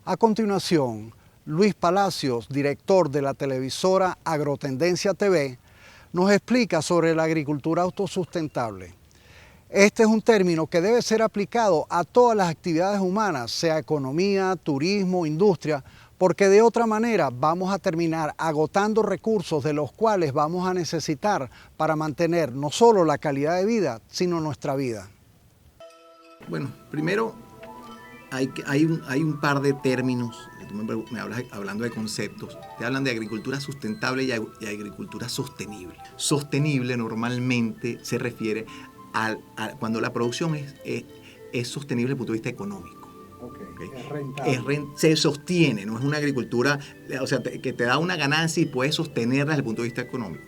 A continuación, Luis Palacios, director de la televisora Agrotendencia TV, nos explica sobre la agricultura autosustentable. Este es un término que debe ser aplicado a todas las actividades humanas, sea economía, turismo, industria, porque de otra manera vamos a terminar agotando recursos de los cuales vamos a necesitar para mantener no solo la calidad de vida, sino nuestra vida. Bueno, primero hay un par de términos, tú me hablas hablando de conceptos, te hablan de agricultura sustentable y agricultura sostenible. Sostenible normalmente se refiere a cuando la producción es sostenible desde el punto de vista económico. Okay. Es rentable. Se sostiene, no es una agricultura, o sea, que te da una ganancia y puedes sostenerla desde el punto de vista económico.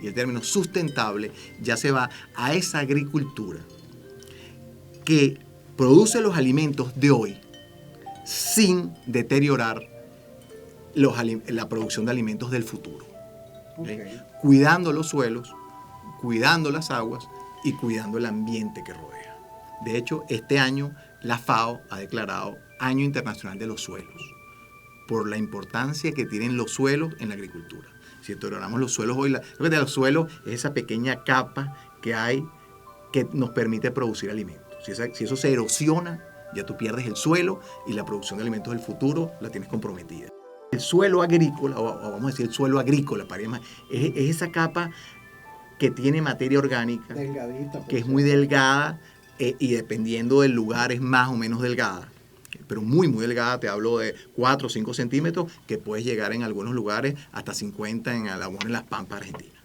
Y el término sustentable ya se va a esa agricultura que produce los alimentos de hoy sin deteriorar la producción de alimentos del futuro. Okay. Cuidando los suelos, cuidando las aguas y cuidando el ambiente que rodea. De hecho, este año la FAO ha declarado Año Internacional de los Suelos por la importancia que tienen los suelos en la agricultura. Si deterioramos los suelos hoy, los suelos es esa pequeña capa que hay que nos permite producir alimentos. Si eso se erosiona, ya tú pierdes el suelo y la producción de alimentos del futuro la tienes comprometida. El suelo agrícola, o vamos a decir el suelo agrícola, es esa capa que tiene materia orgánica, delgadita, que es muy delgada y dependiendo del lugar es más o menos delgada. Pero muy, muy delgada, te hablo de 4 o 5 centímetros, que puedes llegar en algunos lugares hasta 50 en las Pampas argentinas.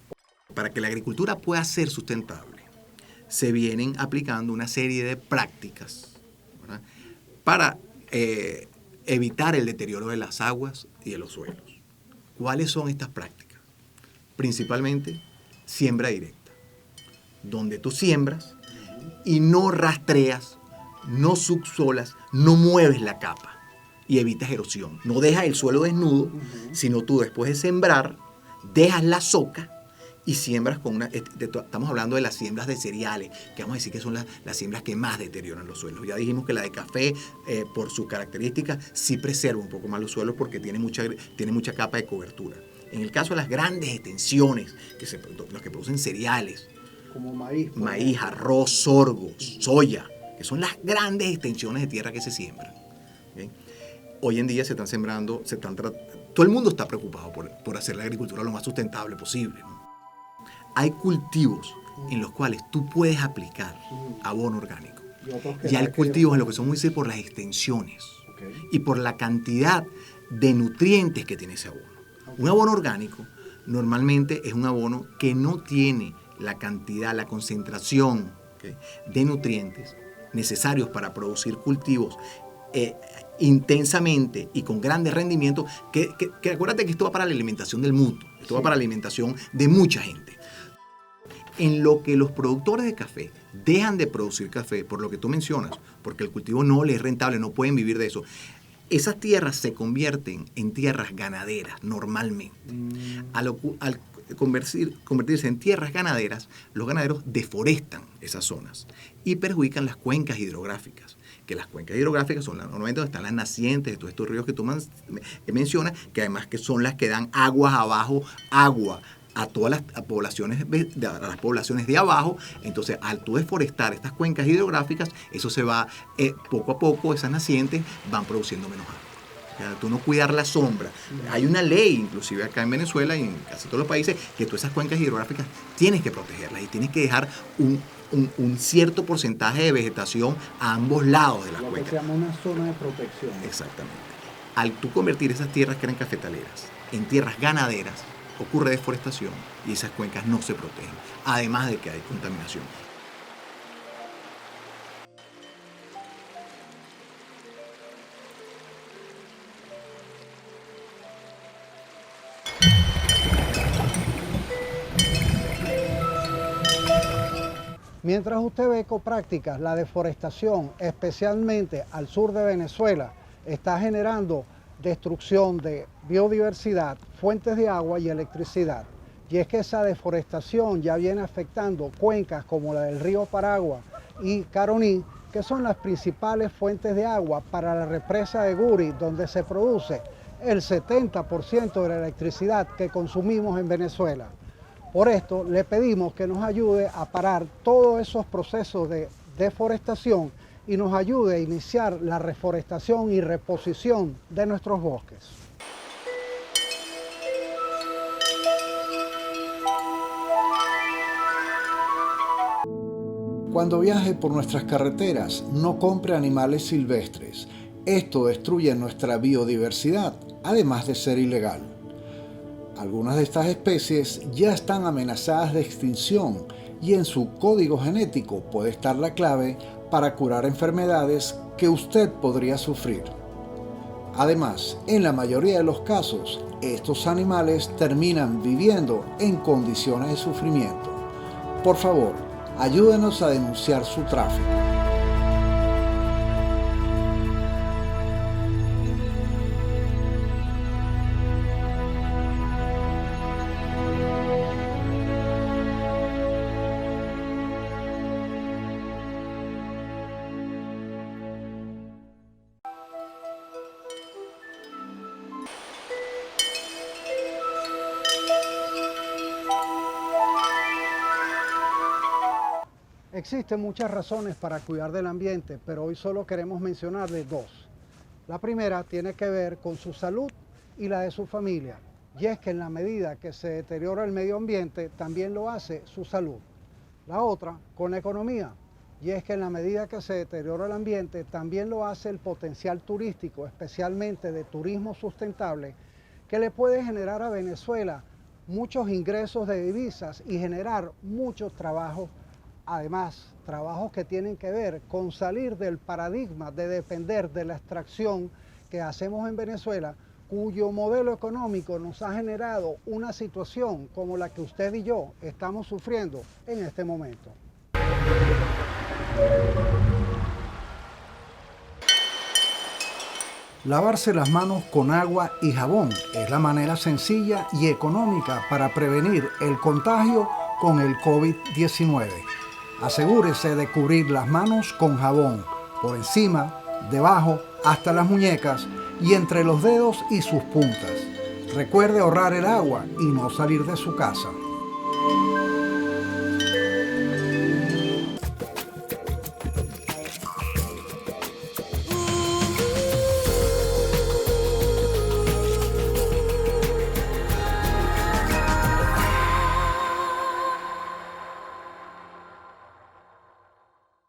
Para que la agricultura pueda ser sustentable, se vienen aplicando una serie de prácticas, ¿verdad?, para evitar el deterioro de las aguas y de los suelos. ¿Cuáles son estas prácticas? Principalmente siembra directa, donde tú siembras y no rastreas, no subsolas, no mueves la capa y evitas erosión. No dejas el suelo desnudo, sino tú después de sembrar, dejas la soca y siembras con estamos hablando de las siembras de cereales, que vamos a decir que son las siembras que más deterioran los suelos. Ya dijimos que la de café, por sus características, sí preserva un poco más los suelos porque tiene mucha capa de cobertura. En el caso de las grandes extensiones, los que producen cereales, como maíz, arroz, sorgo, soya, que son las grandes extensiones de tierra que se siembran. ¿Okay? Hoy en día todo el mundo está preocupado por hacer la agricultura lo más sustentable posible, ¿no? Hay cultivos en los cuales tú puedes aplicar abono orgánico. Y hay cultivos en los que son muy útiles por las extensiones, okay, y por la cantidad de nutrientes que tiene ese abono. Okay. Un abono orgánico normalmente es un abono que no tiene la cantidad, la concentración, okay, de nutrientes necesarios para producir cultivos intensamente y con grandes rendimientos, que acuérdate que esto va para la alimentación del mundo, esto va para la alimentación de mucha gente. En lo que los productores de café dejan de producir café, por lo que tú mencionas, porque el cultivo no les es rentable, no pueden vivir de eso, esas tierras se convierten en tierras ganaderas normalmente. Al convertirse en tierras ganaderas, los ganaderos deforestan esas zonas y perjudican las cuencas hidrográficas, que las cuencas hidrográficas son normalmente donde están las nacientes de todos estos ríos que tú mencionas, que además que son las que dan aguas abajo, agua a todas las poblaciones de abajo. Entonces, al tú deforestar estas cuencas hidrográficas, eso se va, poco a poco, esas nacientes van produciendo menos agua. O sea, tú no cuidar la sombra. Hay una ley, inclusive acá en Venezuela y en casi todos los países, que todas esas cuencas hidrográficas tienes que protegerlas y tienes que dejar un cierto porcentaje de vegetación a ambos lados de las cuencas. Lo que se llama una zona de protección. Exactamente. Al tú convertir esas tierras que eran cafetaleras en tierras ganaderas, ocurre deforestación y esas cuencas no se protegen, además de que hay contaminación. Mientras usted ve ecoprácticas, la deforestación, especialmente al sur de Venezuela, está generando destrucción de biodiversidad, fuentes de agua y electricidad. Y es que esa deforestación ya viene afectando cuencas como la del río Paragua y Caroní, que que son las principales fuentes de agua para la represa de Guri, donde se produce el 70% de la electricidad que consumimos en Venezuela. Por esto le pedimos que nos ayude a parar todos esos procesos de deforestación y nos ayude a iniciar la reforestación y reposición de nuestros bosques. Cuando viaje por nuestras carreteras, no compre animales silvestres. Esto destruye nuestra biodiversidad, además de ser ilegal. Algunas de estas especies ya están amenazadas de extinción y en su código genético puede estar la clave para curar enfermedades que usted podría sufrir. Además, en la mayoría de los casos, estos animales terminan viviendo en condiciones de sufrimiento. Por favor, ayúdenos a denunciar su tráfico. Existen muchas razones para cuidar del ambiente, pero hoy solo queremos mencionarles dos. La primera tiene que ver con su salud y la de su familia, y es que en la medida que se deteriora el medio ambiente, también lo hace su salud. La otra, con la economía, y es que en la medida que se deteriora el ambiente, también lo hace el potencial turístico, especialmente de turismo sustentable, que le puede generar a Venezuela muchos ingresos de divisas y generar muchos trabajos. Además, trabajos que tienen que ver con salir del paradigma de depender de la extracción que hacemos en Venezuela, cuyo modelo económico nos ha generado una situación como la que usted y yo estamos sufriendo en este momento. Lavarse las manos con agua y jabón es la manera sencilla y económica para prevenir el contagio con el COVID-19. Asegúrese de cubrir las manos con jabón, por encima, debajo, hasta las muñecas y entre los dedos y sus puntas. Recuerde ahorrar el agua y no salir de su casa.